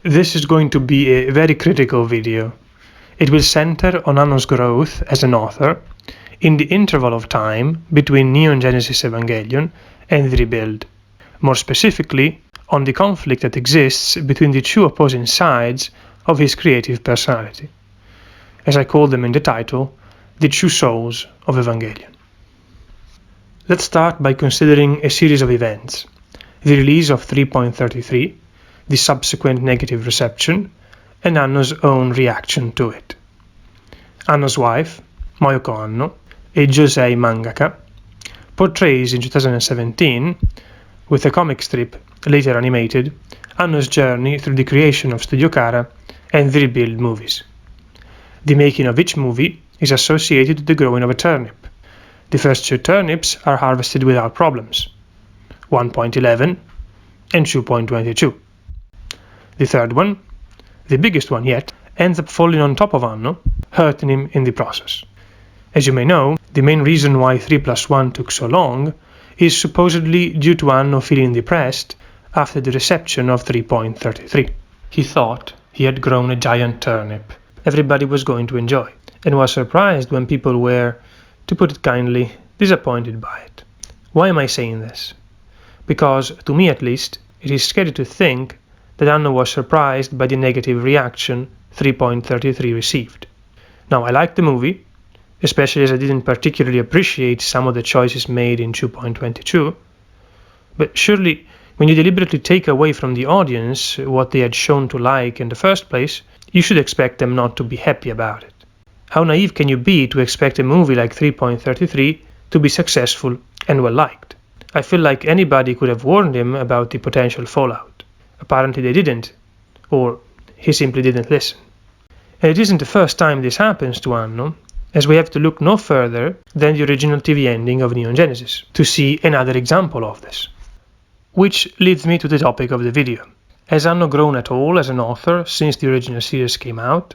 This is going to be a very critical video. It will center on Anno's growth as an author in the interval of time between Neon Genesis Evangelion and the Rebuild. More specifically, on the conflict that exists between the two opposing sides of his creative personality. As I call them in the title, the Two Souls of Evangelion. Let's start by considering a series of events: the release of 3.33, the subsequent negative reception, and Anno's own reaction to it. Anno's wife, Mayoko Anno, a josei mangaka, portrays in 2017, with a comic strip later animated, Anno's journey through the creation of Studio Kara and the Rebuild movies. The making of each movie is associated with the growing of a turnip. The first two turnips are harvested without problems, 1.11 and 2.22. The third one, the biggest one yet, ends up falling on top of Anno, hurting him in the process. As you may know, the main reason why 3+1 took so long is supposedly due to Anno feeling depressed after the reception of 3.33. He thought he had grown a giant turnip everybody was going to enjoy, and was surprised when people were, to put it kindly, disappointed by it. Why am I saying this? Because, to me at least, it is scary to think that Anno was surprised by the negative reaction 3.33 received. Now, I liked the movie, especially as I didn't particularly appreciate some of the choices made in 2.22, but surely when you deliberately take away from the audience what they had shown to like in the first place, you should expect them not to be happy about it. How naive can you be to expect a movie like 3.33 to be successful and well liked? I feel like anybody could have warned him about the potential fallout. Apparently they didn't, or he simply didn't listen. And it isn't the first time this happens to Anno, as we have to look no further than the original TV ending of Neon Genesis to see another example of this. Which leads me to the topic of the video. Has Anno grown at all as an author since the original series came out?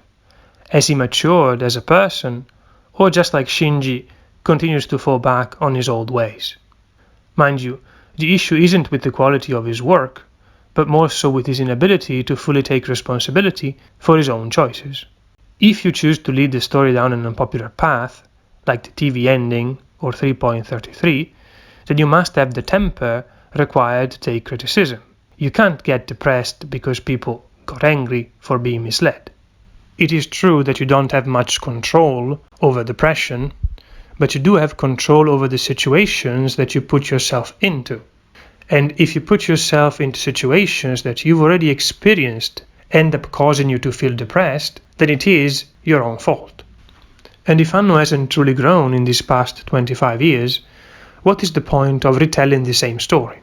Has he matured as a person, or just like Shinji, continues to fall back on his old ways? Mind you, the issue isn't with the quality of his work, but more so with his inability to fully take responsibility for his own choices. If you choose to lead the story down an unpopular path, like the TV ending or 3.33, then you must have the temper required to take criticism. You can't get depressed because people got angry for being misled. It is true that you don't have much control over depression, but you do have control over the situations that you put yourself into. And if you put yourself into situations that you've already experienced end up causing you to feel depressed, then it is your own fault. And if Anno hasn't truly grown in these past 25 years, what is the point of retelling the same story?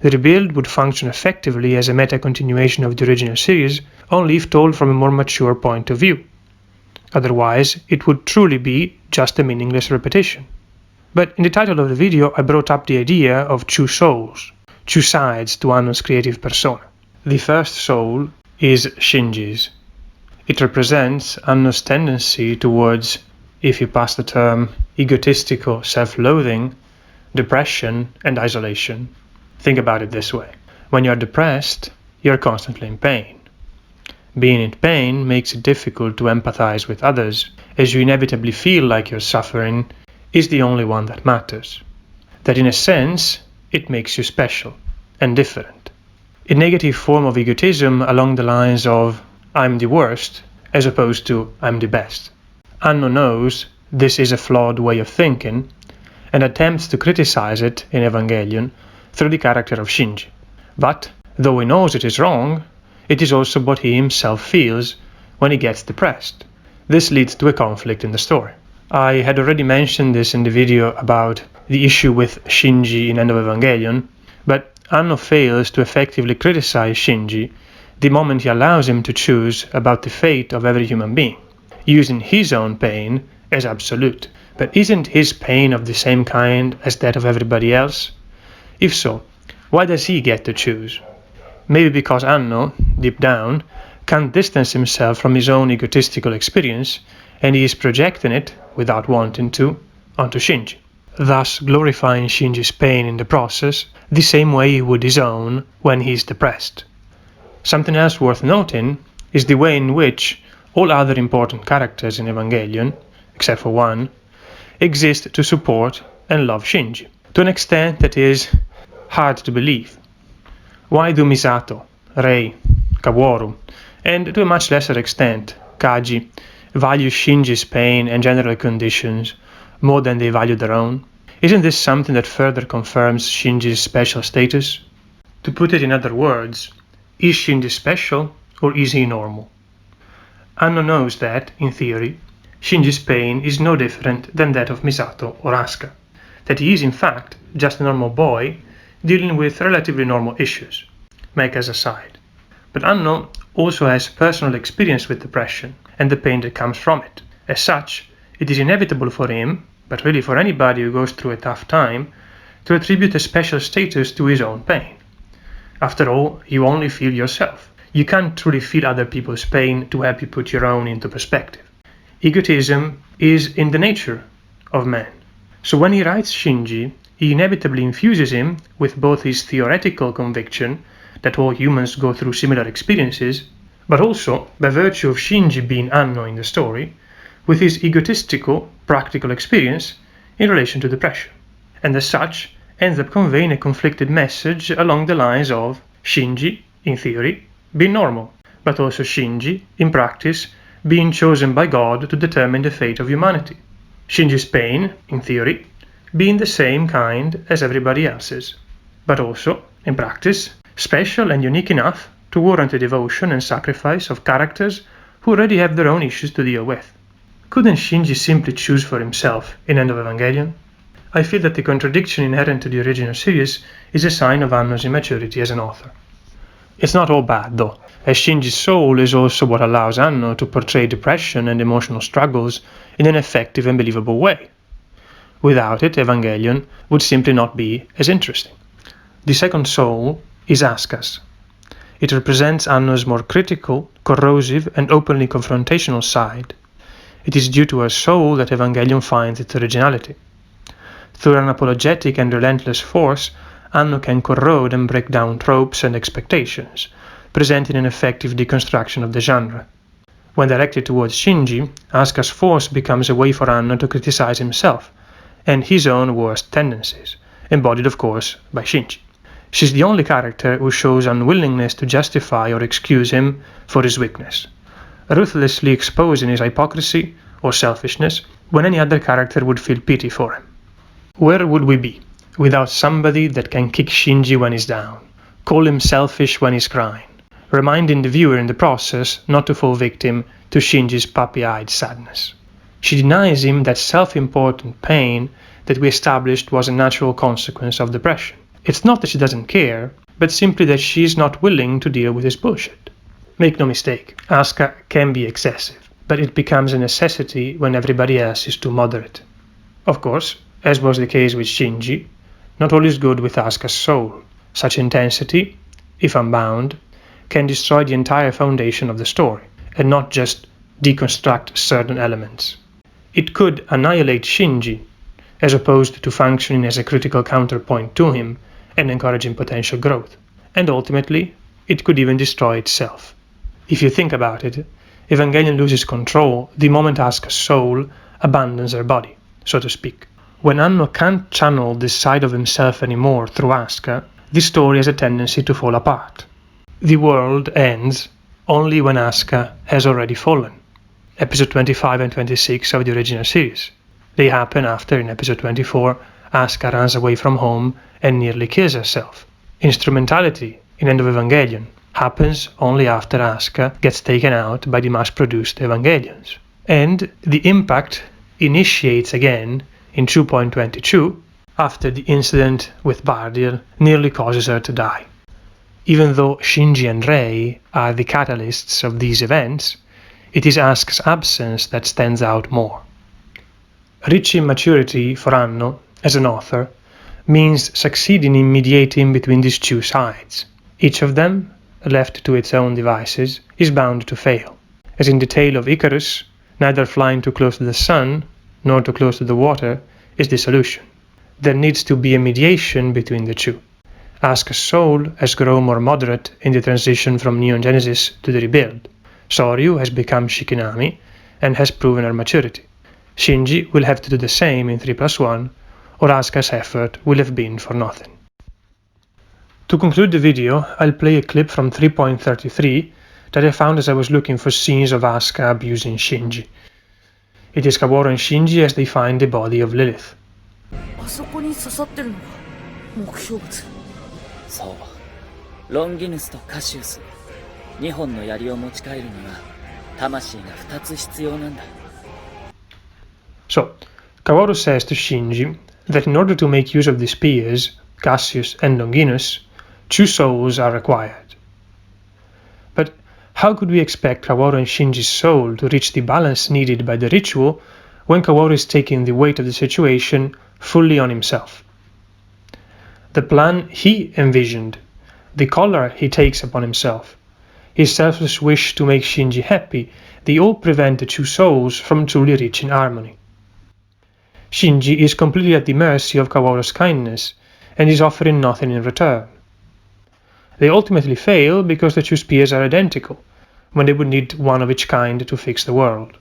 The Rebuild would function effectively as a meta-continuation of the original series, only if told from a more mature point of view. Otherwise, it would truly be just a meaningless repetition. But in the title of the video, I brought up the idea of two souls, two sides to Anno's creative persona. The first soul is Shinji's. It represents Anno's tendency towards, if you pass the term, egotistical self-loathing, depression, and isolation. Think about it this way. When you're depressed, you're constantly in pain. Being in pain makes it difficult to empathize with others, as you inevitably feel like your suffering is the only one that matters. That in a sense, it makes you special and different. A negative form of egotism along the lines of I'm the worst, as opposed to I'm the best. Anno knows this is a flawed way of thinking, and attempts to criticize it in Evangelion through the character of Shinji. But, though he knows it is wrong, it is also what he himself feels when he gets depressed. This leads to a conflict in the story. I had already mentioned this in the video about the issue with Shinji in Anno Evangelion, but Anno fails to effectively criticize Shinji the moment he allows him to choose about the fate of every human being, using his own pain as absolute. But isn't his pain of the same kind as that of everybody else? If so, why does he get to choose? Maybe because Anno, deep down, can't distance himself from his own egotistical experience, and he is projecting it, without wanting to, onto Shinji, thus glorifying Shinji's pain in the process, the same way he would his own when he is depressed. Something else worth noting is the way in which all other important characters in Evangelion, except for one, exist to support and love Shinji, to an extent that is hard to believe. Why do Misato, Rei, Kaworu, and to a much lesser extent, Kaji, value Shinji's pain and general conditions more than they value their own? Isn't this something that further confirms Shinji's special status? To put it in other words, is Shinji special or is he normal? Anno knows that, in theory, Shinji's pain is no different than that of Misato or Asuka, that he is in fact just a normal boy dealing with relatively normal issues, mechas aside. But Anno also has personal experience with depression and the pain that comes from it. As such, it is inevitable for him, but really for anybody who goes through a tough time, to attribute a special status to his own pain. After all, you only feel yourself. You can't truly feel other people's pain to help you put your own into perspective. Egotism is in the nature of man. So when he writes Shinji, he inevitably infuses him with both his theoretical conviction that all humans go through similar experiences, but also, by virtue of Shinji being Anno in the story, with his egotistical, practical experience in relation to depression, and as such ends up conveying a conflicted message along the lines of Shinji, in theory, being normal, but also Shinji, in practice, being chosen by God to determine the fate of humanity. Shinji's pain, in theory, being the same kind as everybody else's, but also, in practice, special and unique enough to warrant the devotion and sacrifice of characters who already have their own issues to deal with. Couldn't Shinji simply choose for himself in End of Evangelion? I feel that the contradiction inherent to the original series is a sign of Anno's immaturity as an author. It's not all bad, though, as Shinji's soul is also what allows Anno to portray depression and emotional struggles in an effective and believable way. Without it, Evangelion would simply not be as interesting. The second soul is Asuka's. It represents Anno's more critical, corrosive, and openly confrontational side. It is due to her soul that Evangelion finds its originality. Through an unapologetic and relentless force, Anno can corrode and break down tropes and expectations, presenting an effective deconstruction of the genre. When directed towards Shinji, Asuka's force becomes a way for Anno to criticize himself and his own worst tendencies, embodied of course by Shinji. She's the only character who shows unwillingness to justify or excuse him for his weakness, ruthlessly exposing his hypocrisy or selfishness when any other character would feel pity for him. Where would we be without somebody that can kick Shinji when he's down, call him selfish when he's crying, reminding the viewer in the process not to fall victim to Shinji's puppy-eyed sadness? She denies him that self-important pain that we established was a natural consequence of depression. It's not that she doesn't care, but simply that she is not willing to deal with his bullshit. Make no mistake, Asuka can be excessive, but it becomes a necessity when everybody else is too moderate. Of course, as was the case with Shinji, not all is good with Asuka's soul. Such intensity, if unbound, can destroy the entire foundation of the story, and not just deconstruct certain elements. It could annihilate Shinji, as opposed to functioning as a critical counterpoint to him and encouraging potential growth. And ultimately, it could even destroy itself. If you think about it, Evangelion loses control the moment Asuka's soul abandons her body, so to speak. When Anno can't channel this side of himself anymore through Asuka, the story has a tendency to fall apart. The world ends only when Asuka has already fallen. Episode 25 and 26 of the original series. They happen after, in episode 24, Asuka runs away from home and nearly kills herself. Instrumentality in End of Evangelion happens only after Asuka gets taken out by the mass-produced Evangelions. And the impact initiates again in 2.22 after the incident with Bardiel nearly causes her to die. Even though Shinji and Rei are the catalysts of these events, it is Asuka's absence that stands out more. Reaching maturity for Anno, as an author, means succeeding in mediating between these two sides. Each of them, left to its own devices, is bound to fail. As in the tale of Icarus, neither flying too close to the sun, nor too close to the water, is the solution. There needs to be a mediation between the two. Asuka's soul has grown more moderate in the transition from Neon Genesis to the Rebuild. Soryu has become Shikinami and has proven her maturity. Shinji will have to do the same in 3+1, or Asuka's effort will have been for nothing. To conclude the video, I'll play a clip from 3.33 that I found as I was looking for scenes of Asuka abusing Shinji. It is Kaworu and Shinji as they find the body of Lilith. あそこに刺さってるのが目標物。そう、ロンギヌスとカシウス、2本の槍を持ち帰るには魂が2つ必要なんだ。So, Kaworu says to Shinji that in order to make use of the spears, Cassius and Longinus, 2 souls are required. But how could we expect Kaworu and Shinji's soul to reach the balance needed by the ritual when Kaworu is taking the weight of the situation fully on himself? The plan he envisioned, the color he takes upon himself, his selfless wish to make Shinji happy, they all prevent the 2 souls from truly reaching harmony. Shinji is completely at the mercy of Kaworu's kindness and is offering nothing in return. They ultimately fail because the 2 spears are identical, when they would need one of each kind to fix the world.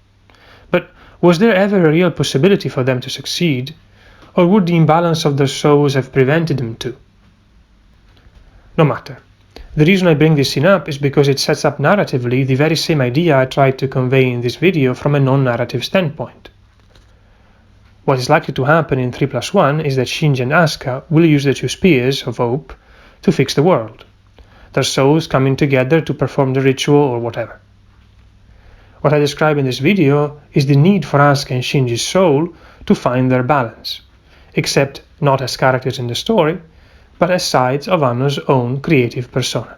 But was there ever a real possibility for them to succeed, or would the imbalance of their souls have prevented them to? No matter. The reason I bring this scene up is because it sets up narratively the very same idea I tried to convey in this video from a non-narrative standpoint. What is likely to happen in 3+1 is that Shinji and Asuka will use the 2 spears of hope to fix the world, their souls coming together to perform the ritual or whatever. What I describe in this video is the need for Asuka and Shinji's soul to find their balance, except not as characters in the story, but as sides of Anno's own creative persona.